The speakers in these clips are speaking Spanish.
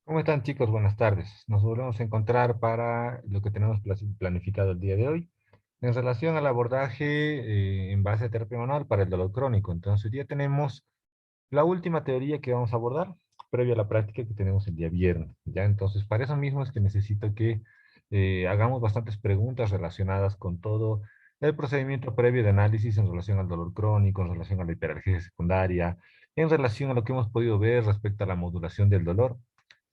¿Cómo están, chicos? Buenas tardes. Nos volvemos a encontrar para lo que tenemos planificado el día de hoy en relación al abordaje en base a terapia manual para el dolor crónico. Entonces, hoy día tenemos la última teoría que vamos a abordar previo a la práctica que tenemos el día viernes. ¿Ya? Entonces, para eso mismo es que necesito que hagamos bastantes preguntas relacionadas con todo el procedimiento previo de análisis en relación al dolor crónico, en relación a la hiperalgesia secundaria, en relación a lo que hemos podido ver respecto a la modulación del dolor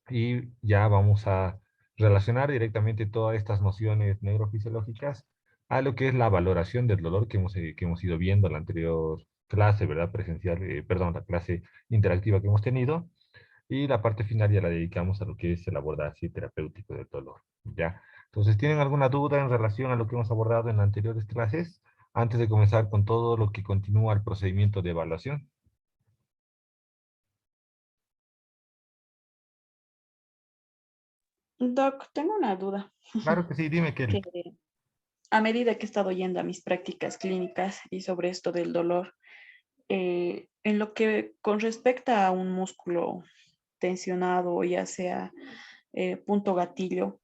y ya vamos a relacionar directamente todas estas nociones neurofisiológicas a lo que es la valoración del dolor que hemos ido viendo en la anterior clase, ¿verdad? Presencial, perdón, la clase interactiva que hemos tenido. Y la parte final ya la dedicamos a lo que es el abordaje terapéutico del dolor, ¿ya? Entonces, ¿tienen alguna duda en relación a lo que hemos abordado en las anteriores clases? Antes de comenzar con todo lo que continúa el procedimiento de evaluación. Doc, tengo una duda Claro que sí, dime, Kelly. que a medida que he estado yendo a mis prácticas clínicas y sobre esto del dolor, en lo que con respecta a un músculo tensionado, ya sea punto gatillo,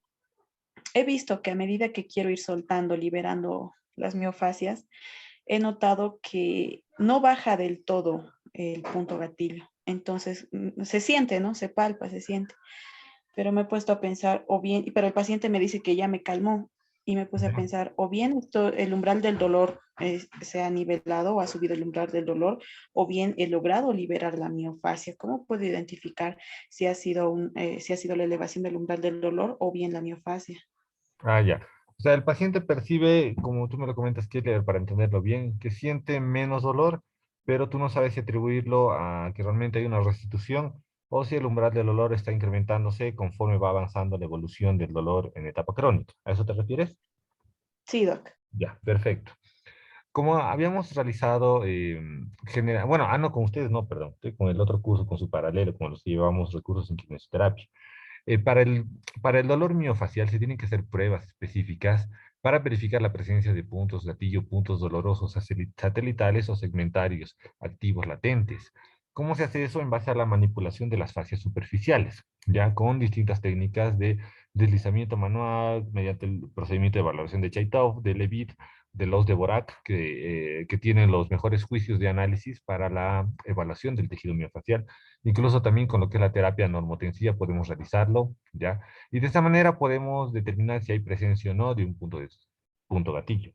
he visto que a medida que quiero ir soltando, liberando las miofascias, he notado que no baja del todo el punto gatillo. Entonces, se siente, ¿no? Se palpa, se siente. Pero me he puesto a pensar, o bien, pero el paciente me dice que ya me calmó, y me puse a Ya. pensar, o bien esto, el umbral del dolor se ha nivelado o ha subido el umbral del dolor, o bien he logrado liberar la miofascia. ¿Cómo puedo identificar si ha sido la elevación del umbral del dolor o bien la miofascia? Ah, ya. O sea, el paciente percibe, como tú me lo comentas, Keller, para entenderlo bien, que siente menos dolor, pero tú no sabes si atribuirlo a que realmente hay una restitución o si el umbral del dolor está incrementándose conforme va avanzando la evolución del dolor en etapa crónica. ¿A eso te refieres? Sí, doc. Ya, perfecto. Como habíamos realizado, bueno, no con ustedes, no, perdón, estoy con el otro curso, con su paralelo, con los que llevamos recursos en kinesioterapia. Eh, para el, para el dolor miofacial se tienen que hacer pruebas específicas para verificar la presencia de puntos gatillo, puntos dolorosos satelitales o segmentarios activos latentes. ¿Cómo se hace eso? En base a la manipulación de las fascias superficiales, ya con distintas técnicas de deslizamiento manual, mediante el procedimiento de valoración de Chaitov, de Levitt, de los de Borac, que tienen los mejores juicios de análisis para la evaluación del tejido miofacial. Incluso también con lo que es la terapia normotensiva podemos realizarlo, ¿ya? Y de esta manera podemos determinar si hay presencia o no de un punto gatillo.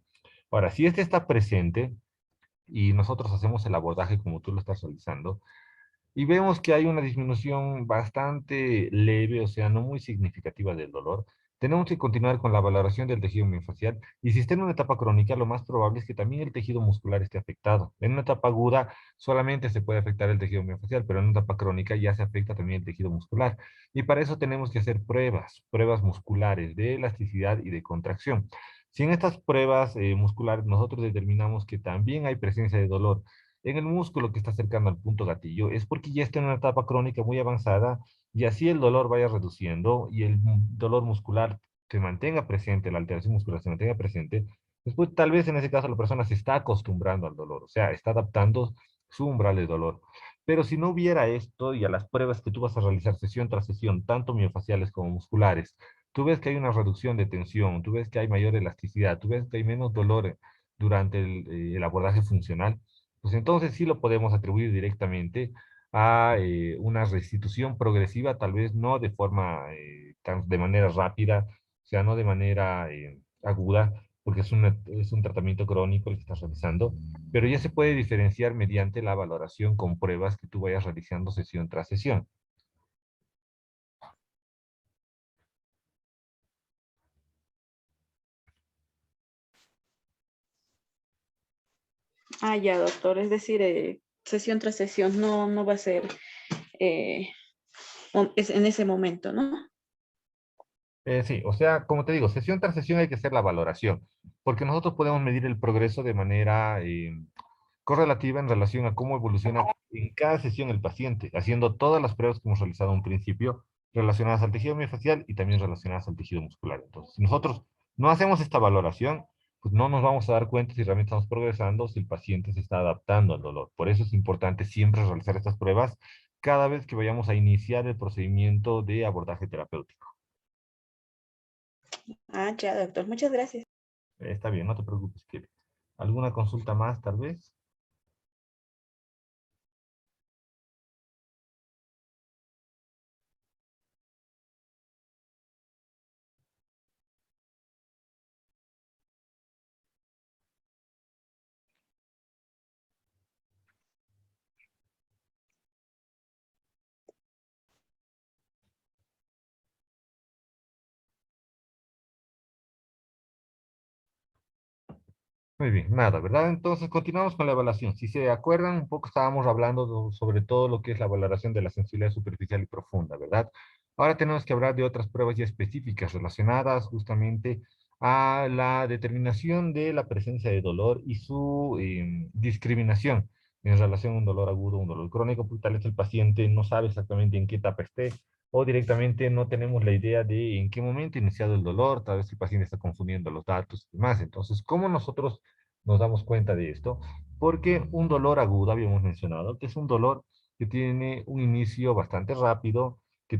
Ahora, si este está presente y nosotros hacemos el abordaje como tú lo estás realizando, y vemos que hay una disminución bastante leve, o sea, no muy significativa del dolor, tenemos que continuar con la valoración del tejido miofascial y si está en una etapa crónica, lo más probable es que también el tejido muscular esté afectado. En una etapa aguda solamente se puede afectar el tejido miofascial, pero en una etapa crónica ya se afecta también el tejido muscular. Y para eso tenemos que hacer pruebas musculares de elasticidad y de contracción. Si en estas pruebas musculares nosotros determinamos que también hay presencia de dolor en el músculo que está cercano al punto gatillo, es porque ya está en una etapa crónica muy avanzada y así el dolor vaya reduciendo y el dolor muscular se mantenga presente, la alteración muscular se mantenga presente, después tal vez en ese caso la persona se está acostumbrando al dolor, o sea, está adaptando su umbral de dolor. Pero si no hubiera esto y a las pruebas que tú vas a realizar sesión tras sesión, tanto miofaciales como musculares, tú ves que hay una reducción de tensión, tú ves que hay mayor elasticidad, tú ves que hay menos dolor durante el abordaje funcional, pues entonces sí lo podemos atribuir directamente a una restitución progresiva, tal vez no de forma, de manera rápida, o sea, no de manera aguda, porque es un tratamiento crónico el que estás realizando, pero ya se puede diferenciar mediante la valoración con pruebas que tú vayas realizando sesión tras sesión. Ah, ya, doctor. Es decir, sesión tras sesión no va a ser eh, es en ese momento, ¿no? Sí, o sea, como te digo, sesión tras sesión hay que hacer la valoración, porque nosotros podemos medir el progreso de manera correlativa en relación a cómo evoluciona en cada sesión el paciente, haciendo todas las pruebas que hemos realizado en un principio relacionadas al tejido miofascial y también relacionadas al tejido muscular. Entonces, si nosotros no hacemos esta valoración, pues no nos vamos a dar cuenta si realmente estamos progresando, si el paciente se está adaptando al dolor. Por eso es importante siempre realizar estas pruebas cada vez que vayamos a iniciar el procedimiento de abordaje terapéutico. Ah, ya, doctor. Muchas gracias. Está bien, no te preocupes, Kelly. ¿Alguna consulta más, tal vez? Muy bien, nada, ¿verdad? Entonces continuamos con la evaluación. Si se acuerdan, un poco estábamos hablando sobre todo lo que es la valoración de la sensibilidad superficial y profunda, ¿verdad? Ahora tenemos que hablar de otras pruebas ya específicas relacionadas justamente a la determinación de la presencia de dolor y su discriminación en relación a un dolor agudo, un dolor crónico, porque tal vez el paciente no sabe exactamente en qué etapa esté o directamente no tenemos la idea de en qué momento ha iniciado el dolor, tal vez el paciente está confundiendo los datos y demás. Entonces, ¿cómo nosotros nos damos cuenta de esto? Porque un dolor agudo, habíamos mencionado, que es un dolor que tiene un inicio bastante rápido, que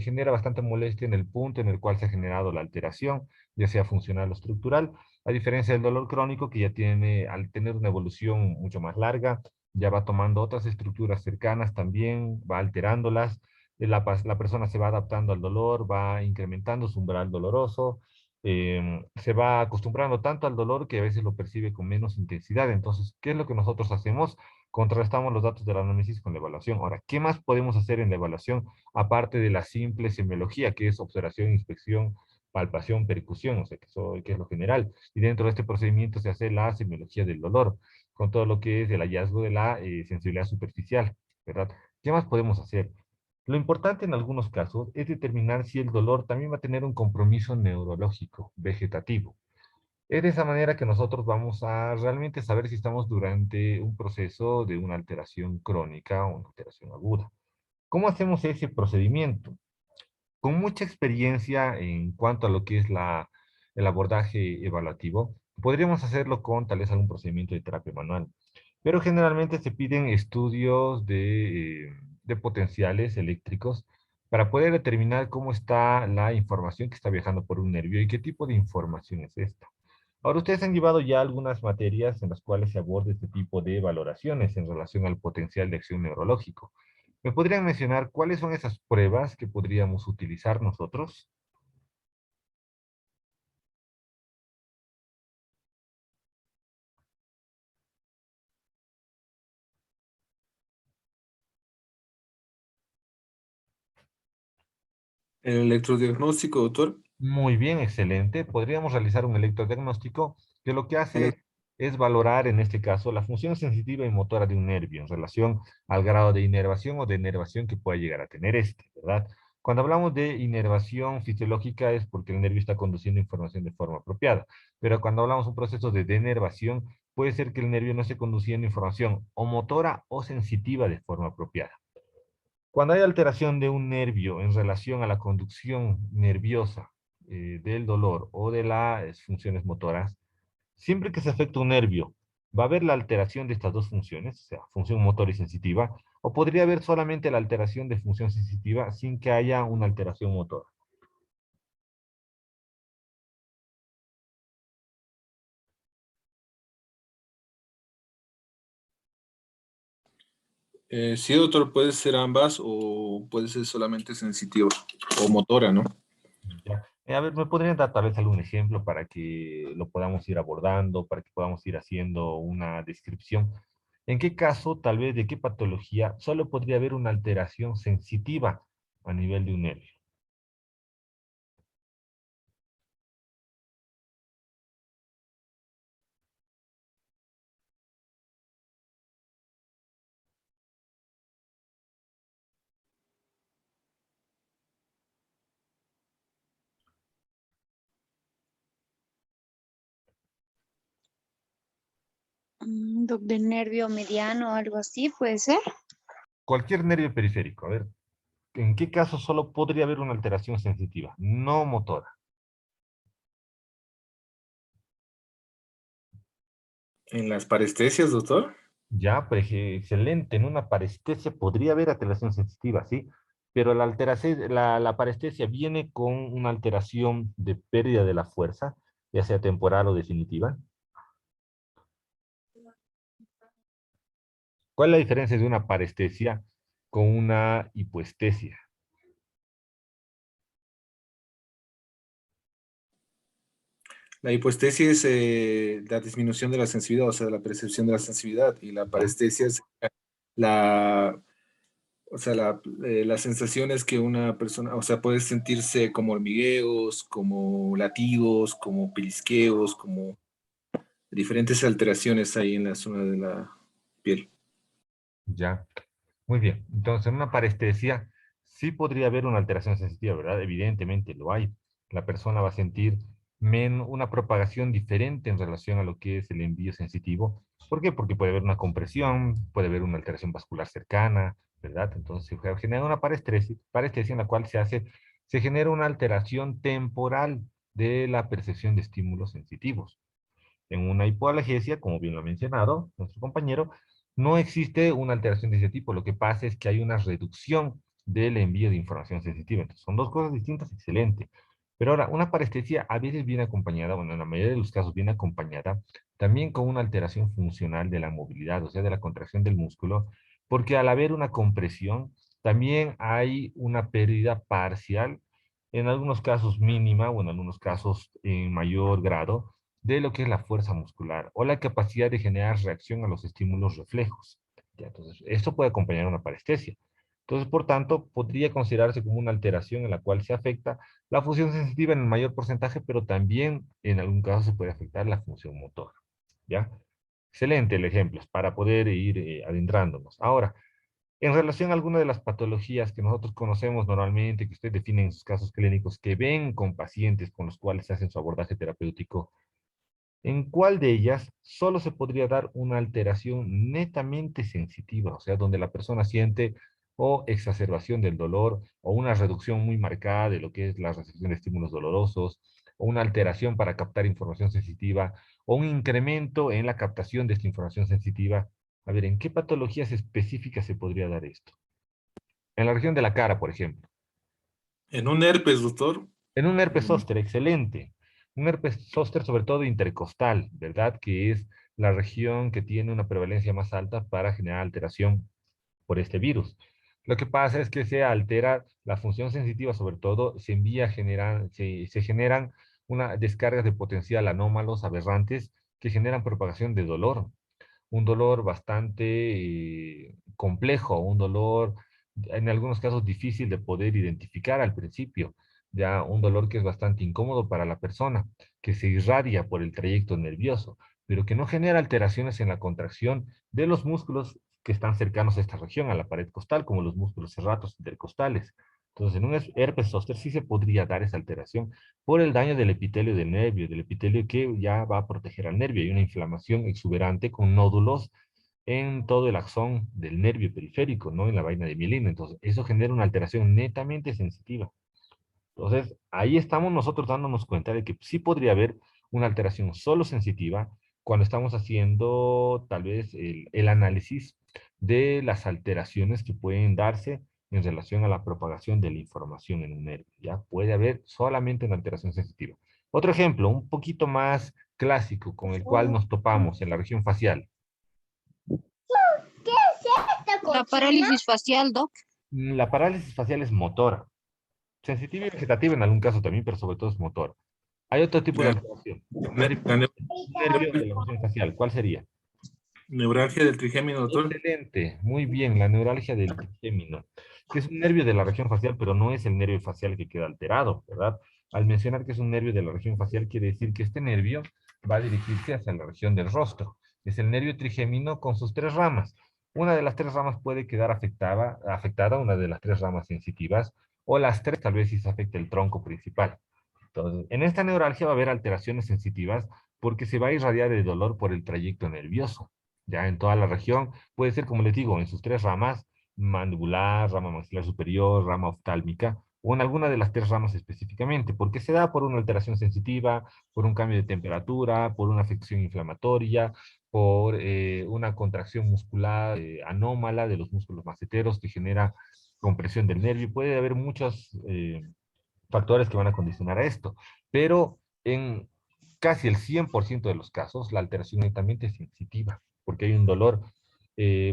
genera bastante molestia en el punto en el cual se ha generado la alteración, ya sea funcional o estructural, a diferencia del dolor crónico que ya tiene, al tener una evolución mucho más larga, ya va tomando otras estructuras cercanas también, va alterándolas, la persona se va adaptando al dolor, va incrementando su umbral doloroso, se va acostumbrando tanto al dolor que a veces lo percibe con menos intensidad. Entonces, ¿qué es lo que nosotros hacemos? Contrastamos los datos del análisis con la evaluación. Ahora, ¿qué más podemos hacer en la evaluación aparte de la simple semiología, que es observación, inspección, palpación, percusión, o sea, que es lo general? Y dentro de este procedimiento se hace la semiología del dolor, con todo lo que es el hallazgo de la sensibilidad superficial, ¿verdad? ¿Qué más podemos hacer? Lo importante en algunos casos es determinar si el dolor también va a tener un compromiso neurológico, vegetativo. Es de esa manera que nosotros vamos a realmente saber si estamos durante un proceso de una alteración crónica o una alteración aguda. ¿Cómo hacemos ese procedimiento? Con mucha experiencia en cuanto a lo que es el abordaje evaluativo, podríamos hacerlo con tal vez algún procedimiento de terapia manual, pero generalmente se piden estudios de potenciales eléctricos para poder determinar cómo está la información que está viajando por un nervio y qué tipo de información es esta. Ahora, ustedes han llevado ya algunas materias en las cuales se aborda este tipo de valoraciones en relación al potencial de acción neurológico. ¿Me podrían mencionar cuáles son esas pruebas que podríamos utilizar nosotros? El electrodiagnóstico, doctor. Muy bien, excelente. Podríamos realizar un electrodiagnóstico que lo que hace Ele- es valorar, en este caso, la función sensitiva y motora de un nervio en relación al grado de inervación o de denervación que pueda llegar a tener este, ¿verdad? Cuando hablamos de inervación fisiológica es porque el nervio está conduciendo información de forma apropiada, pero cuando hablamos de un proceso de denervación, puede ser que el nervio no esté conduciendo información o motora o sensitiva de forma apropiada. Cuando hay alteración de un nervio en relación a la conducción nerviosa del dolor o de las funciones motoras, siempre que se afecta un nervio, va a haber la alteración de estas dos funciones, o sea, función motora y sensitiva, o podría haber solamente la alteración de función sensitiva sin que haya una alteración motora. sí, doctor, puede ser ambas o puede ser solamente sensitiva o motora, ¿no? ¿Ya? A ver, ¿me podrían dar tal vez algún ejemplo para que lo podamos ir abordando, para que podamos ir haciendo una descripción? ¿En qué caso, tal vez, de qué patología solo podría haber una alteración sensitiva a nivel de un nervio? Del nervio mediano o algo así, puede ser. Cualquier nervio periférico. A ver, ¿en qué caso solo podría haber una alteración sensitiva, no motora? En las parestesias, doctor. Ya, pues excelente. En una parestesia podría haber alteración sensitiva, ¿sí? Pero la alteración, la parestesia viene con una alteración de pérdida de la fuerza, ya sea temporal o definitiva. ¿Cuál es la diferencia de una parestesia con una hipoestesia? La hipoestesia es la disminución de la sensibilidad, o sea, la percepción de la sensibilidad, y la ¿Ya? parestesia es la, o sea, las sensaciones que una persona, o sea, puede sentirse como hormigueos, como latidos, como pellizqueos, como diferentes alteraciones ahí en la zona de la piel. Ya. Muy bien. Entonces, en una parestesia sí podría haber una alteración sensitiva, ¿verdad? Evidentemente lo hay. La persona va a sentir una propagación diferente en relación a lo que es el envío sensitivo. ¿Por qué? Porque puede haber una compresión, puede haber una alteración vascular cercana, ¿verdad? Entonces, se genera una parestesia en la cual se genera una alteración temporal de la percepción de estímulos sensitivos. En una hipoalgesia, como bien lo ha mencionado nuestro compañero, no existe una alteración de ese tipo. Lo que pasa es que hay una reducción del envío de información sensitiva. Entonces, son dos cosas distintas, excelente. Pero ahora, una parestesia a veces viene acompañada, bueno, en la mayoría de los casos viene acompañada también con una alteración funcional de la movilidad, o sea, de la contracción del músculo, porque al haber una compresión, también hay una pérdida parcial, en algunos casos mínima, o en algunos casos en mayor grado, de lo que es la fuerza muscular o la capacidad de generar reacción a los estímulos reflejos. ¿Ya? Entonces, esto puede acompañar una parestesia. Entonces, por tanto, podría considerarse como una alteración en la cual se afecta la función sensitiva en el mayor porcentaje, pero también en algún caso se puede afectar la función motora. ¿Ya? Excelente el ejemplo, para poder ir adentrándonos. Ahora, en relación a alguna de las patologías que nosotros conocemos normalmente, que usted define en sus casos clínicos, que ven con pacientes con los cuales se hacen su abordaje terapéutico, ¿en cuál de ellas solo se podría dar una alteración netamente sensitiva? O sea, donde la persona siente o exacerbación del dolor o una reducción muy marcada de lo que es la recepción de estímulos dolorosos o una alteración para captar información sensitiva o un incremento en la captación de esta información sensitiva. A ver, ¿en qué patologías específicas se podría dar esto? En la región de la cara, por ejemplo. En un herpes, doctor, En un herpes mm, zóster, excelente. Un herpes zóster sobre todo intercostal, ¿verdad? Que es la región que tiene una prevalencia más alta para generar alteración por este virus. Lo que pasa es que se altera la función sensitiva, sobre todo se generan una descargas de potencial anómalos, aberrantes, que generan propagación de dolor. Un dolor bastante complejo, un dolor en algunos casos difícil de poder identificar al principio, ya un dolor que es bastante incómodo para la persona, que se irradia por el trayecto nervioso, pero que no genera alteraciones en la contracción de los músculos que están cercanos a esta región, a la pared costal, como los músculos serratos intercostales. Entonces, en un herpes zóster sí se podría dar esa alteración por el daño del epitelio del nervio, del epitelio que ya va a proteger al nervio. Hay una inflamación exuberante con nódulos en todo el axón del nervio periférico, no en la vaina de mielina. Entonces, eso genera una alteración netamente sensitiva. Entonces, ahí estamos nosotros dándonos cuenta de que sí podría haber una alteración solo sensitiva cuando estamos haciendo tal vez el análisis de las alteraciones que pueden darse en relación a la propagación de la información en un nervio. Ya puede haber solamente una alteración sensitiva. Otro ejemplo, un poquito más clásico con el cual nos topamos en la región facial. La parálisis facial, Doc. La parálisis facial es motora, sensitiva y vegetativa en algún caso también, pero sobre todo es motora. Hay otro tipo de la, alteración. ne- la ne- Un nervio de la región facial. ¿Cuál sería? neuralgia del trigémino, doctor. Excelente, muy bien, la neuralgia del trigémino, que es un nervio de la región facial, pero no es el nervio facial que queda alterado, ¿verdad? Al mencionar que es un nervio de la región facial, quiere decir que este nervio va a dirigirse hacia la región del rostro. Es el nervio trigémino con sus tres ramas. Una de las tres ramas puede quedar afectada, una de las tres ramas sensitivas, o las tres tal vez si se afecta el tronco principal. Entonces, en esta neuralgia va a haber alteraciones sensitivas porque se va a irradiar el dolor por el trayecto nervioso. Ya en toda la región, puede ser, como les digo, en sus tres ramas, mandibular, rama maxilar superior, rama oftálmica, o en alguna de las tres ramas específicamente, porque se da por una alteración sensitiva, por un cambio de temperatura, por una afección inflamatoria, por una contracción muscular anómala de los músculos maceteros que genera compresión del nervio. Puede haber muchos factores que van a condicionar a esto, pero en casi el 100% de los casos, la alteración netamente es sensitiva, porque hay un dolor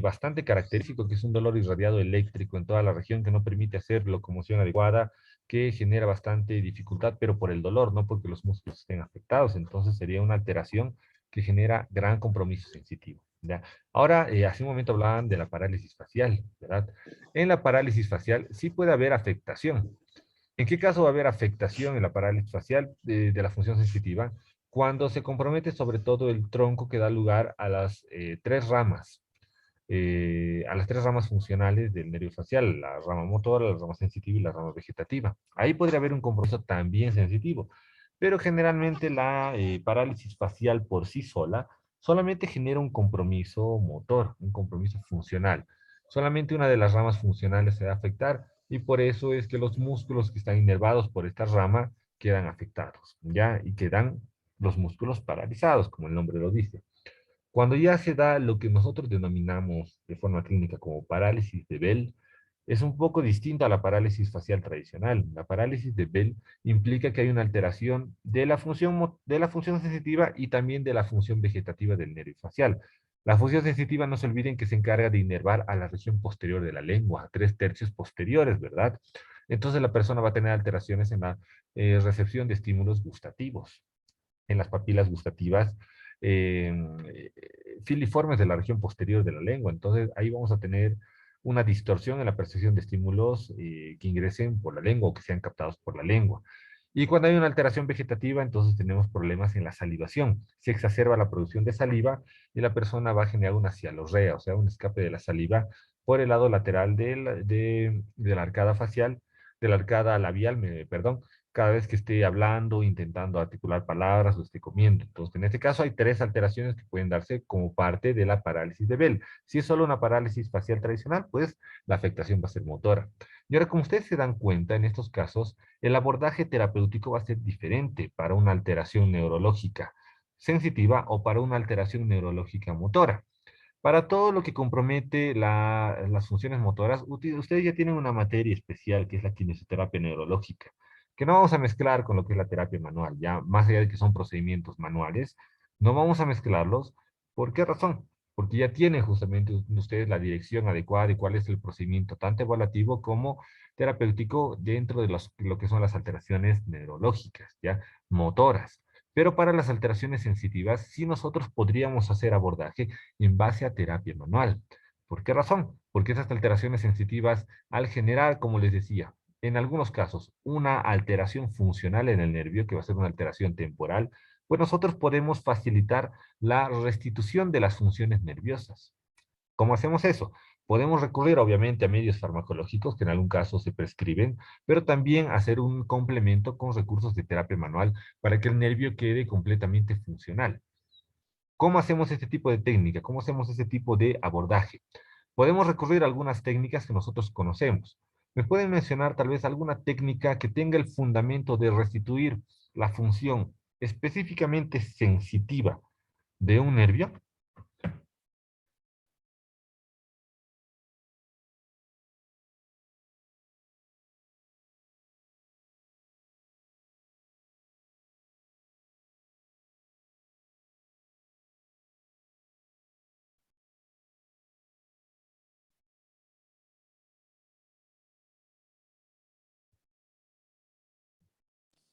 bastante característico, que es un dolor irradiado eléctrico en toda la región que no permite hacer locomoción adecuada, que genera bastante dificultad, pero por el dolor, no porque los músculos estén afectados. Entonces sería una alteración que genera gran compromiso sensitivo. ¿Ya? Ahora, hace un momento hablaban de la parálisis facial, ¿verdad? En la parálisis facial sí puede haber afectación. ¿En qué caso va a haber afectación en la parálisis facial de la función sensitiva? Cuando se compromete sobre todo el tronco que da lugar a las tres ramas funcionales del nervio facial, la rama motora, la rama sensitiva y la rama vegetativa. Ahí podría haber un compromiso también sensitivo, pero generalmente la parálisis facial por sí sola solamente genera un compromiso motor, un compromiso funcional. Solamente una de las ramas funcionales se va a afectar y por eso es que los músculos que están inervados por esta rama quedan afectados, ¿ya? Y quedan los músculos paralizados, como el nombre lo dice. Cuando ya se da lo que nosotros denominamos de forma clínica como parálisis de Bell, es un poco distinto a la parálisis facial tradicional. La parálisis de Bell implica que hay una alteración de de la función sensitiva y también de la función vegetativa del nervio facial. La función sensitiva, no se olviden que se encarga de inervar a la región posterior de la lengua, a 3/3 posteriores, ¿verdad? Entonces la persona va a tener alteraciones en la recepción de estímulos gustativos, en las papilas gustativas eh, filiformes de la región posterior de la lengua. Entonces, ahí vamos a tener una distorsión en la percepción de estímulos que ingresen por la lengua o que sean captados por la lengua. Y cuando hay una alteración vegetativa, entonces tenemos problemas en la salivación. Se exacerba la producción de saliva y la persona va a generar una cialorrea, o sea, un escape de la saliva por el lado lateral de la arcada facial, de la arcada labial, perdón, cada vez que esté hablando, intentando articular palabras o esté comiendo. Entonces, en este caso hay tres alteraciones que pueden darse como parte de la parálisis de Bell. Si es solo una parálisis facial tradicional, pues la afectación va a ser motora. Y ahora, como ustedes se dan cuenta, en estos casos, el abordaje terapéutico va a ser diferente para una alteración neurológica sensitiva o para una alteración neurológica motora. Para todo lo que compromete las funciones motoras, ustedes ya tienen una materia especial que es la kinesioterapia neurológica, que no vamos a mezclar con lo que es la terapia manual, ya más allá de que son procedimientos manuales, no vamos a mezclarlos. ¿Por qué razón? Porque ya tienen justamente ustedes la dirección adecuada y cuál es el procedimiento tanto evaluativo como terapéutico dentro de lo que son las alteraciones neurológicas, ya motoras. Pero para las alteraciones sensitivas, sí nosotros podríamos hacer abordaje en base a terapia manual. ¿Por qué razón? Porque esas alteraciones sensitivas, al generar, como les decía, en algunos casos, una alteración funcional en el nervio, que va a ser una alteración temporal, pues nosotros podemos facilitar la restitución de las funciones nerviosas. ¿Cómo hacemos eso? Podemos recurrir obviamente a medios farmacológicos que en algún caso se prescriben, pero también hacer un complemento con recursos de terapia manual para que el nervio quede completamente funcional. ¿Cómo hacemos este tipo de técnica? ¿Cómo hacemos este tipo de abordaje? Podemos recurrir a algunas técnicas que nosotros conocemos. ¿Me pueden mencionar tal vez alguna técnica que tenga el fundamento de restituir la función específicamente sensitiva de un nervio?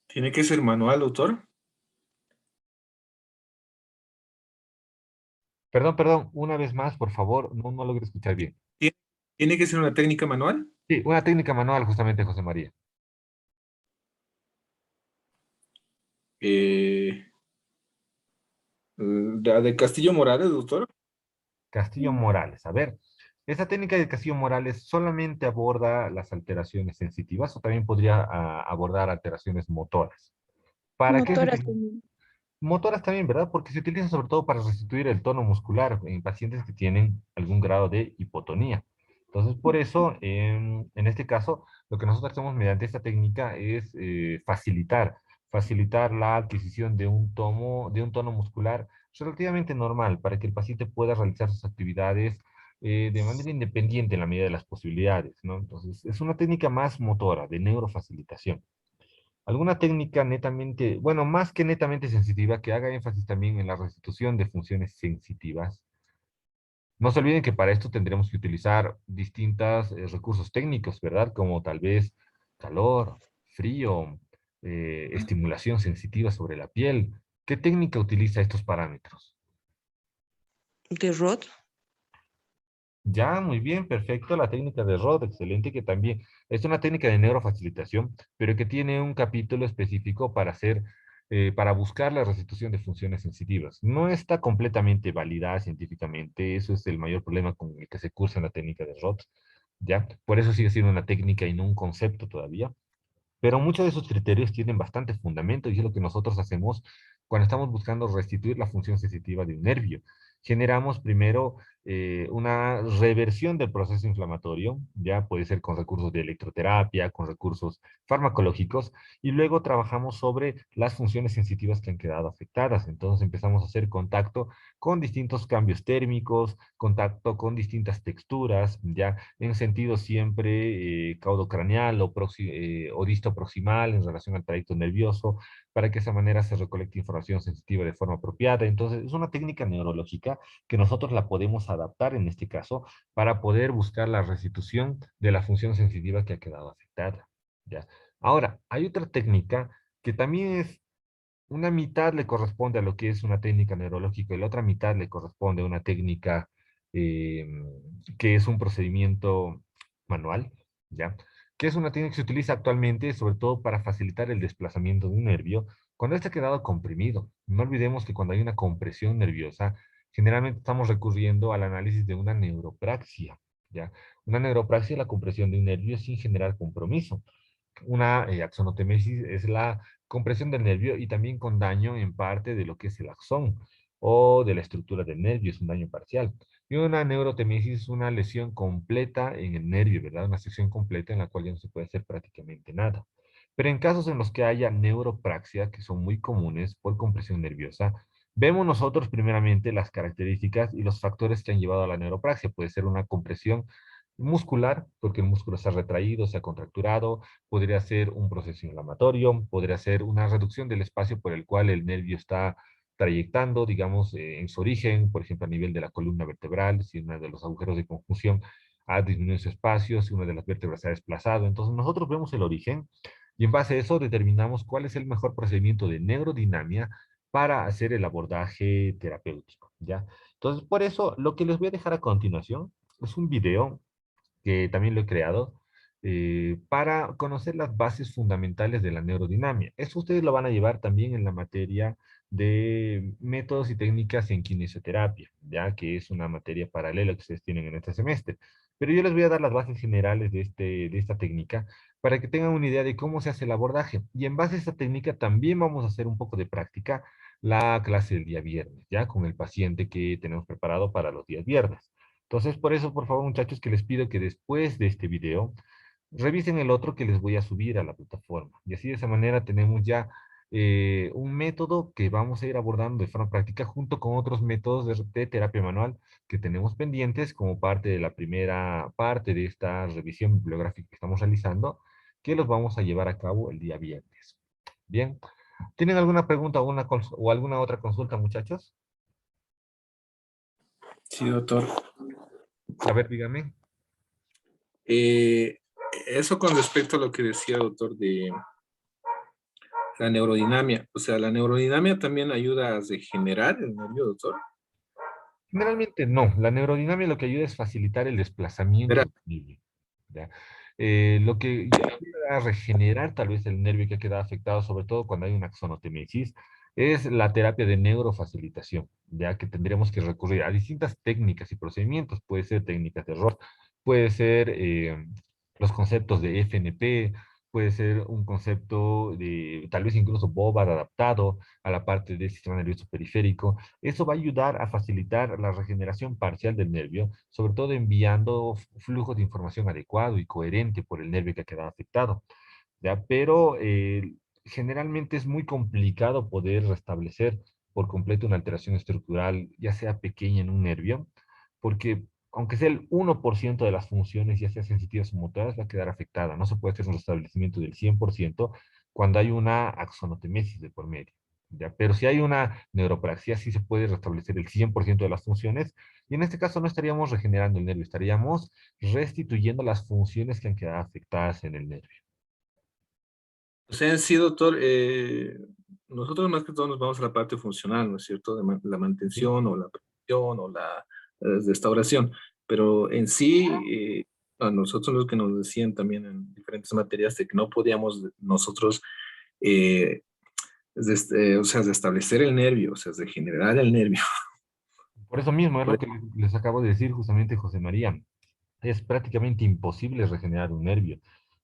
¿Tiene que ser manual, doctor? Perdón, una vez más, por favor, no logro escuchar bien. ¿Tiene tiene que ser una técnica manual? Sí, una técnica manual, justamente, José María. Eh, ¿La de Castillo Morales, doctor? Castillo Morales. A ver, ¿esa técnica de Castillo Morales solamente aborda las alteraciones sensitivas o también podría abordar alteraciones motoras? ¿Para qué se Motoras utiliza? también. Motoras también, ¿verdad? Porque se utiliza sobre todo para restituir el tono muscular en pacientes que tienen algún grado de hipotonía. Entonces, por eso, en este caso, lo que nosotros hacemos mediante esta técnica es facilitar la adquisición de un tono muscular relativamente normal para que el paciente pueda realizar sus actividades de manera independiente en la medida de las posibilidades, ¿no? Entonces, es una técnica más motora, de neurofacilitación. Alguna técnica netamente, bueno, más que netamente sensitiva, que haga énfasis también en la restitución de funciones sensitivas. No se olviden que para esto tendremos que utilizar distintos recursos técnicos, ¿verdad? Como tal vez calor, frío, estimulación sensitiva sobre la piel. ¿Qué técnica utiliza estos parámetros? De Rod. Ya, muy bien, perfecto. La técnica de Rod, excelente, que también es una técnica de neurofacilitación, pero que tiene un capítulo específico para hacer, para buscar la restitución de funciones sensitivas. No está completamente validada científicamente, eso es el mayor problema con el que se cursa en la técnica de Rod, ¿ya? Por eso sigue siendo una técnica y no un concepto todavía. Pero muchos de esos criterios tienen bastante fundamento y es lo que nosotros hacemos cuando estamos buscando restituir la función sensitiva de un nervio. Generamos primero una reversión del proceso inflamatorio, ya puede ser con recursos de electroterapia, con recursos farmacológicos, y luego trabajamos sobre las funciones sensitivas que han quedado afectadas. Entonces empezamos a hacer contacto con distintos cambios térmicos, contacto con distintas texturas, ya en sentido siempre caudocraneal o disto proximal en relación al trayecto nervioso, para que de esa manera se recolecte información sensitiva de forma apropiada. Entonces, es una técnica neurológica que nosotros la podemos adaptar en este caso para poder buscar la restitución de la función sensitiva que ha quedado afectada. ¿Ya? Ahora, hay otra técnica que también es una mitad le corresponde a lo que es una técnica neurológica y la otra mitad le corresponde a una técnica eh, que es un procedimiento manual, ¿ya? Que es una técnica que se utiliza actualmente sobre todo para facilitar el desplazamiento de un nervio cuando este ha quedado comprimido. No olvidemos que cuando hay una compresión nerviosa, generalmente estamos recurriendo al análisis de una neuropraxia, ¿ya? Una neuropraxia es la compresión de un nervio sin generar compromiso. Una axonotemesis es la compresión del nervio y también con daño en parte de lo que es el axón o de la estructura del nervio, es un daño parcial. Y una neurotemesis es una lesión completa en el nervio, ¿verdad? Una sección completa en la cual ya no se puede hacer prácticamente nada. Pero en casos en los que haya neuropraxia, que son muy comunes por compresión nerviosa, vemos nosotros primeramente las características y los factores que han llevado a la neuropraxia. Puede ser una compresión muscular, porque el músculo se ha retraído, se ha contracturado, podría ser un proceso inflamatorio, podría ser una reducción del espacio por el cual el nervio está trayectando, digamos, en su origen, por ejemplo, a nivel de la columna vertebral, si uno de los agujeros de conjunción ha disminuido su espacio, si una de las vértebras se ha desplazado. Entonces, nosotros vemos el origen y en base a eso determinamos cuál es el mejor procedimiento de neurodinamia para hacer el abordaje terapéutico, ¿ya? Entonces, por eso, lo que les voy a dejar a continuación es un video que también lo he creado, para conocer las bases fundamentales de la neurodinamia. Eso ustedes lo van a llevar también en la materia de métodos y técnicas en kinesioterapia, ya que es una materia paralela que ustedes tienen en este semestre. Pero yo les voy a dar las bases generales de esta técnica para que tengan una idea de cómo se hace el abordaje. Y en base a esta técnica también vamos a hacer un poco de práctica la clase del día viernes, ya con el paciente que tenemos preparado para los días viernes. Entonces, por eso, por favor, muchachos, que les pido que después de este video revisen el otro que les voy a subir a la plataforma. Y así de esa manera tenemos ya un método que vamos a ir abordando de forma práctica junto con otros métodos de terapia manual que tenemos pendientes como parte de la primera parte de esta revisión bibliográfica que estamos realizando, que los vamos a llevar a cabo el día viernes. Bien, ¿tienen alguna pregunta o alguna otra consulta, muchachos? Sí, doctor. A ver, dígame. Eh, Eso con respecto a lo que decía, doctor, de la neurodinamia. O sea, la neurodinamia también ayuda a regenerar el nervio, doctor. Generalmente no. La neurodinamia lo que ayuda es facilitar el Verá, desplazamiento del nervio, ¿ya? Lo que ayuda a regenerar tal vez el nervio que ha quedado afectado, sobre todo cuando hay una axonotemesis, es la terapia de neurofacilitación, ya que tendríamos que recurrir a distintas técnicas y procedimientos. Puede ser técnicas de ROS, puede ser los conceptos de FNP, puede ser un concepto de tal vez incluso BOVAR adaptado a la parte del sistema nervioso periférico. Eso va a ayudar a facilitar la regeneración parcial del nervio, sobre todo enviando flujos de información adecuado y coherente por el nervio que ha quedado afectado, ¿ya? Pero generalmente es muy complicado poder restablecer por completo una alteración estructural, ya sea pequeña en un nervio, porque aunque sea el 1% de las funciones, ya sea sensitivas o motoras, va a quedar afectada. No se puede hacer un restablecimiento del 100% cuando hay una axonotemesis de por medio. ¿Ya? Pero si hay una neuropraxia, sí se puede restablecer el 100% de las funciones, y en este caso no estaríamos regenerando el nervio, estaríamos restituyendo las funciones que han quedado afectadas en el nervio. O sea, en sí, doctor, nosotros más que todo nos vamos a la parte funcional, ¿no es cierto? De la ¿Sí? mantención o la prevención o la restauración. Pero en sí, a nosotros lo que nos decían también en diferentes materias de que no podíamos nosotros, eh, o sea, restablecer el nervio, o sea, regenerar el nervio. Por eso mismo es lo Por- que les acabo de decir justamente, José María. Es prácticamente imposible regenerar un nervio.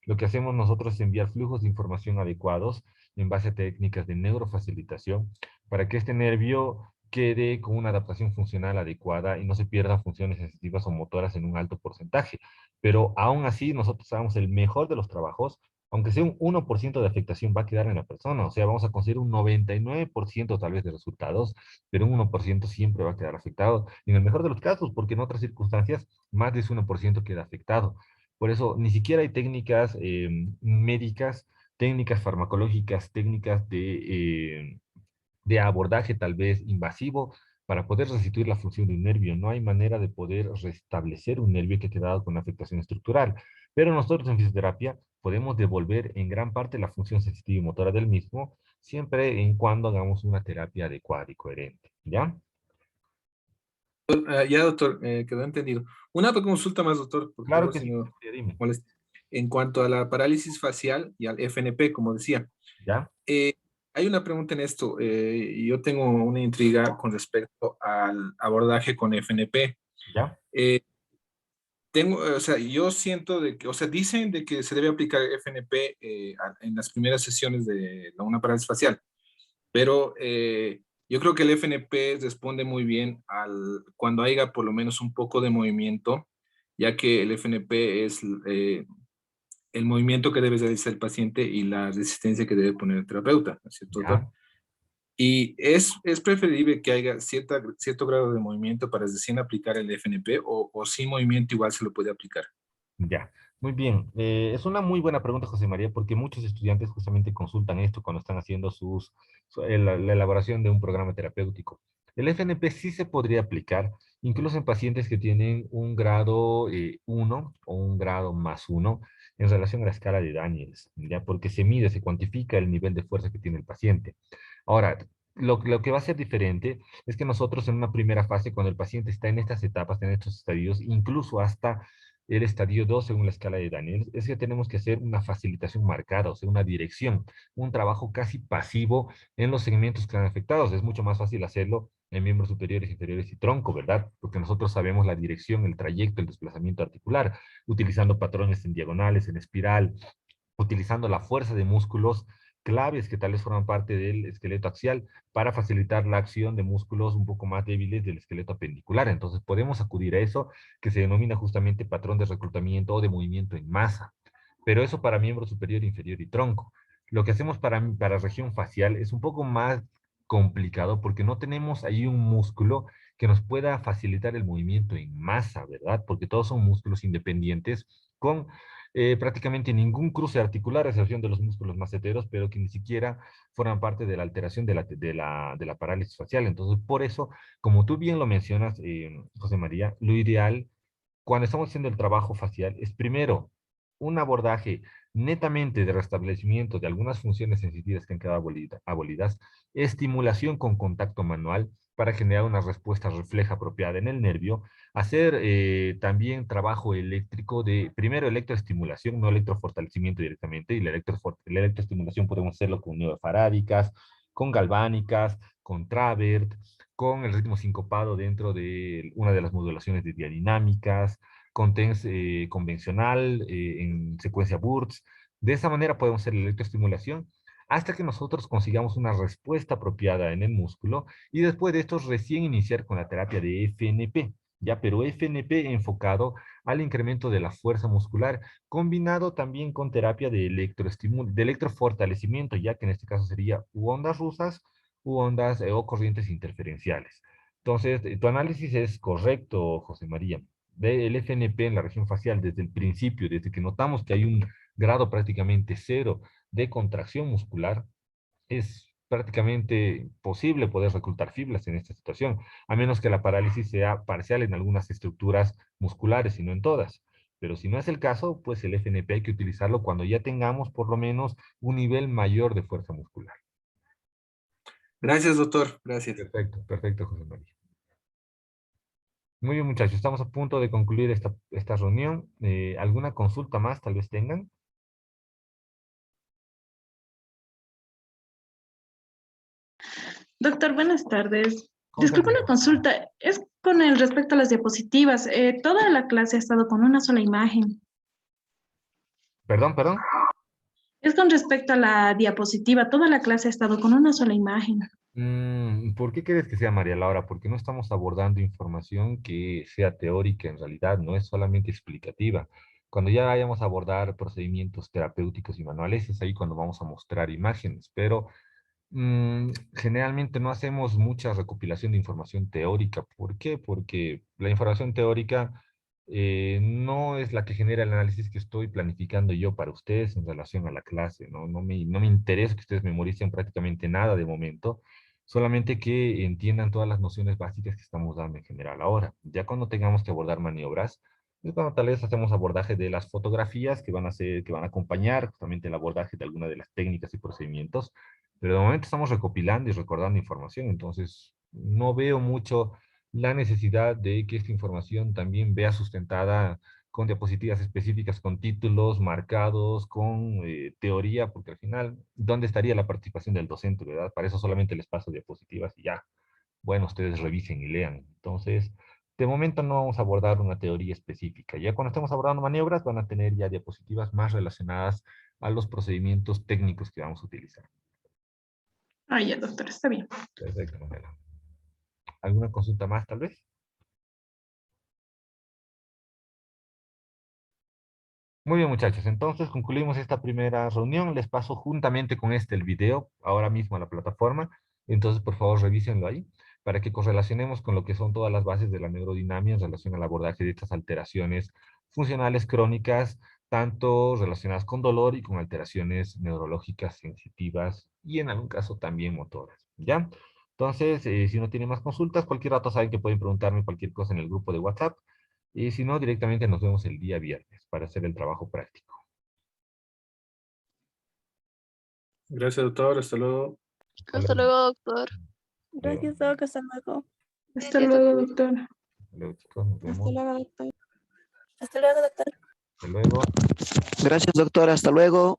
Lo que hacemos nosotros es enviar flujos de información adecuados en base a técnicas de neurofacilitación para que este nervio quede con una adaptación funcional adecuada y no se pierdan funciones sensitivas o motoras en un alto porcentaje. Pero aún así, nosotros hagamos el mejor de los trabajos, aunque sea un 1% de afectación va a quedar en la persona. O sea, vamos a conseguir un 99% tal vez de resultados, pero un 1% siempre va a quedar afectado. En el mejor de los casos, porque en otras circunstancias más de ese 1% queda afectado. Por eso, ni siquiera hay técnicas médicas, técnicas farmacológicas, técnicas de abordaje tal vez invasivo para poder restituir la función de un nervio. No hay manera de poder restablecer un nervio que ha quedado con afectación estructural. Pero nosotros en fisioterapia podemos devolver en gran parte la función sensitiva y motora del mismo, siempre en cuando hagamos una terapia adecuada y coherente. ¿Ya? ya, doctor, quedó entendido. Una consulta más, doctor, por Claro favor, que si sí. no Dime. molesta. En cuanto a la parálisis facial y al FNP, como decía, ¿Ya? Eh, hay una pregunta en esto. Y yo tengo una intriga con respecto al abordaje con FNP. ¿Ya? Eh, o sea, yo siento de que, o sea, dicen de que se debe aplicar FNP en las primeras sesiones de una parálisis facial, pero yo creo que el FNP responde muy bien cuando haya por lo menos un poco de movimiento, ya que el FNP es el movimiento que debe realizar el paciente y la resistencia que debe poner el terapeuta, ¿no es cierto, doctor? ¿Ya? Y es preferible que haya cierto grado de movimiento para recién aplicar el FNP o sin movimiento igual se lo puede aplicar. Ya, muy bien. Es una muy buena pregunta, José María, porque muchos estudiantes justamente consultan esto cuando están haciendo la elaboración de un programa terapéutico. El FNP sí se podría aplicar, incluso en pacientes que tienen un grado 1 o un grado más uno en relación a la escala de Daniels, ya, porque se mide, se cuantifica el nivel de fuerza que tiene el paciente. Ahora, lo que va a ser diferente es que nosotros en una primera fase, cuando el paciente está en estas etapas, en estos estadios, incluso hasta el estadio 2 según la escala de Daniel, es que tenemos que hacer una facilitación marcada, o sea, una dirección, un trabajo casi pasivo en los segmentos que están afectados. Es mucho más fácil hacerlo en miembros superiores, inferiores y tronco, ¿verdad? Porque nosotros sabemos la dirección, el trayecto, el desplazamiento articular, utilizando patrones en diagonales, en espiral, utilizando la fuerza de músculos claves que tal vez forman parte del esqueleto axial para facilitar la acción de músculos un poco más débiles del esqueleto apendicular. Entonces podemos acudir a eso que se denomina justamente patrón de reclutamiento o de movimiento en masa. Pero eso para miembro superior, inferior y tronco. Lo que hacemos para región facial es un poco más complicado porque no tenemos ahí un músculo que nos pueda facilitar el movimiento en masa, ¿verdad? Porque todos son músculos independientes con prácticamente ningún cruce articular, a excepción de los músculos maceteros, pero que ni siquiera forman parte de la alteración de la parálisis facial. Entonces, por eso, como tú bien lo mencionas, José María, lo ideal cuando estamos haciendo el trabajo facial es primero un abordaje netamente de restablecimiento de algunas funciones sensitivas que han quedado abolidas, estimulación con contacto manual para generar una respuesta refleja apropiada en el nervio, hacer también trabajo eléctrico de, primero electroestimulación, no electrofortalecimiento directamente, y la electroestimulación podemos hacerlo con neofarádicas, con galvánicas, con Travert, con el ritmo sincopado dentro de una de las modulaciones de diadinámicas, con TENS convencional, en secuencia Burts. De esa manera podemos hacer la electroestimulación hasta que nosotros consigamos una respuesta apropiada en el músculo y después de esto recién iniciar con la terapia de FNP, ya, pero FNP enfocado al incremento de la fuerza muscular, combinado también con terapia de electrofortalecimiento, ya que en este caso sería u ondas rusas u ondas o corrientes interferenciales. Entonces, tu análisis es correcto, José María. Del FNP en la región facial, desde el principio, desde que notamos que hay un grado prácticamente cero de contracción muscular, es prácticamente posible poder reclutar fibras en esta situación, a menos que la parálisis sea parcial en algunas estructuras musculares y no en todas. Pero si no es el caso, pues el FNP hay que utilizarlo cuando ya tengamos por lo menos un nivel mayor de fuerza muscular. Gracias, doctor. Gracias. Perfecto, perfecto, José María. Muy bien, muchachos, estamos a punto de concluir esta reunión. ¿Alguna consulta más tal vez tengan? Doctor, buenas tardes. ¿Cómo Disculpe están? una consulta. Es con el respecto a las diapositivas. Toda la clase ha estado con una sola imagen. Perdón, perdón. Es con respecto a la diapositiva. Toda la clase ha estado con una sola imagen. ¿Por qué crees que sea María Laura? Porque no estamos abordando información que sea teórica en realidad, no es solamente explicativa. Cuando ya vayamos a abordar procedimientos terapéuticos y manuales, es ahí cuando vamos a mostrar imágenes, pero generalmente no hacemos mucha recopilación de información teórica. ¿Por qué? Porque la información teórica no es la que genera el análisis que estoy planificando yo para ustedes en relación a la clase, ¿no? No me interesa que ustedes memoricen prácticamente nada de momento, solamente que entiendan todas las nociones básicas que estamos dando en general. Ahora, ya cuando tengamos que abordar maniobras, es cuando tal vez hacemos abordaje de las fotografías que van a ser, que van a acompañar justamente el abordaje de alguna de las técnicas y procedimientos, pero de momento estamos recopilando y recordando información, entonces no veo mucho la necesidad de que esta información también vea sustentada con diapositivas específicas, con títulos marcados, con teoría, porque al final, ¿dónde estaría la participación del docente, verdad? Para eso solamente les paso diapositivas y ya. Bueno, ustedes revisen y lean. Entonces, de momento no vamos a abordar una teoría específica. Ya cuando estemos abordando maniobras, van a tener ya diapositivas más relacionadas a los procedimientos técnicos que vamos a utilizar. Ah, ya, doctor, está bien. Perfecto, Manuela. ¿Alguna consulta más, tal vez? Muy bien, muchachos. Entonces concluimos esta primera reunión. Les paso juntamente con el video ahora mismo a la plataforma. Entonces, por favor, revísenlo ahí para que correlacionemos con lo que son todas las bases de la neurodinamia en relación al abordaje de estas alteraciones funcionales crónicas, tanto relacionadas con dolor y con alteraciones neurológicas sensitivas y en algún caso también motoras. ¿Ya? Entonces, si no tienen más consultas, cualquier rato saben que pueden preguntarme cualquier cosa en el grupo de WhatsApp. Y si no, directamente nos vemos el día viernes para hacer el trabajo práctico. Gracias, doctor. Hasta luego. Hasta luego, doctor. Gracias, Doc. Hasta luego. Hasta luego, doctor. Hasta luego, chicos. Nos vemos. Hasta luego, doctor. Hasta luego, doctor. Hasta luego. Gracias, doctor. Hasta luego.